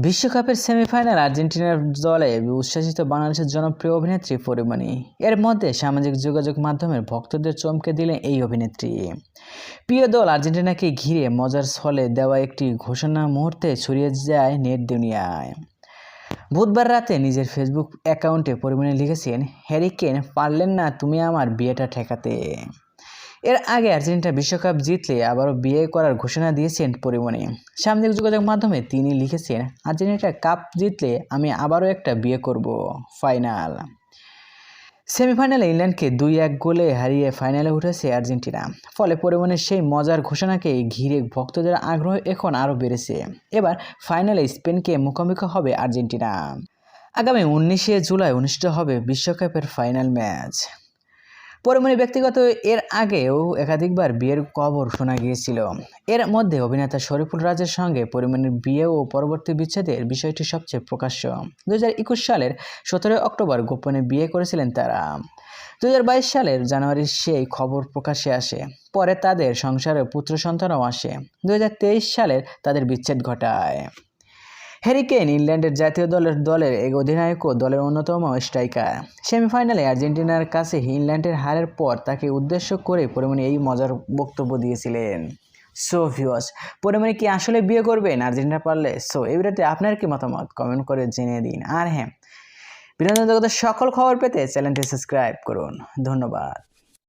বিশ্বকাপের সেমিফাইনাল আর্জেন্টিনার দলে উচ্ছ্বসিত বাংলাদেশের জনপ্রিয় অভিনেত্রী পরীমণি। এর মধ্যে সামাজিক যোগাযোগ মাধ্যমের ভক্তদের চমকে দিলেন এই অভিনেত্রী। প্রিয় দল আর্জেন্টিনাকে ঘিরে মজার ছলে দেওয়া একটি ঘোষণা মুহূর্তে ছড়িয়ে যায় নেট দুনিয়ায়। বুধবার রাতে নিজের ফেসবুক অ্যাকাউন্টে পরীমণি লিখেছেন, হ্যারি কেন পারলেন না তুমি আমার বিয়েটা ঠেকাতে। এর আগে আর্জেন্টিনা বিশ্বকাপ জিতলে আবারও বিয়ে করার ঘোষণা দিয়েছেন পরীমণি। সামাজিক যোগাযোগ মাধ্যমে তিনি লিখেছেন, আর্জেন্টিনা কাপ জিতলে আমি আবারও একটা বিয়ে করব। ফাইনাল সেমিফাইনালে ইংল্যান্ডকে 2-1 গোলে হারিয়ে ফাইনালে উঠেছে আর্জেন্টিনা। ফলে পরীমণির সেই মজার ঘোষণাকে ঘিরে ভক্তদের আগ্রহ এখন আরও বেড়েছে। এবার ফাইনালে স্পেনকে মুখোমুখি হবে আর্জেন্টিনা। আগামী 19শে জুলাই অনুষ্ঠিত হবে বিশ্বকাপের ফাইনাল ম্যাচ। পরীমণি ব্যক্তিগত এর আগেও একাধিকবার বিয়ের খবর শোনা গিয়েছিল। এর মধ্যে অভিনেতা শরীফুল রাজের সঙ্গে পরীমণির বিয়ে ও পরবর্তী বিচ্ছেদের বিষয়টি সবচেয়ে প্রকাশ্য। 2021 সালের 17 অক্টোবর গোপনে বিয়ে করেছিলেন তারা। 2022 সালের জানুয়ারির সেই খবর প্রকাশ্যে আসে। পরে তাদের সংসারে পুত্র সন্তানও আসে। 2023 সালের তাদের বিচ্ছেদ ঘটায়। হ্যারি কেন ইংল্যান্ডের জাতীয় দলের এক অধিনায়ক ও দলের অন্যতম স্ট্রাইকার। সেমিফাইনালে আর্জেন্টিনার কাছে ইংল্যান্ডের হারের পর তাকে উদ্দেশ্য করে পরীমণি এই মজার বক্তব্য দিয়েছিলেন। সো ভিউয়ার্স, পরীমণি কি আসলে বিয়ে করবেন আর্জেন্টিনা পারলে? সো এই ভিডিওতে আপনার কি মতামত কমেন্ট করে জেনে দিন। আর হ্যাঁ, বিনোদন জগতের সকল খবর পেতে চ্যানেলটি সাবস্ক্রাইব করুন। ধন্যবাদ।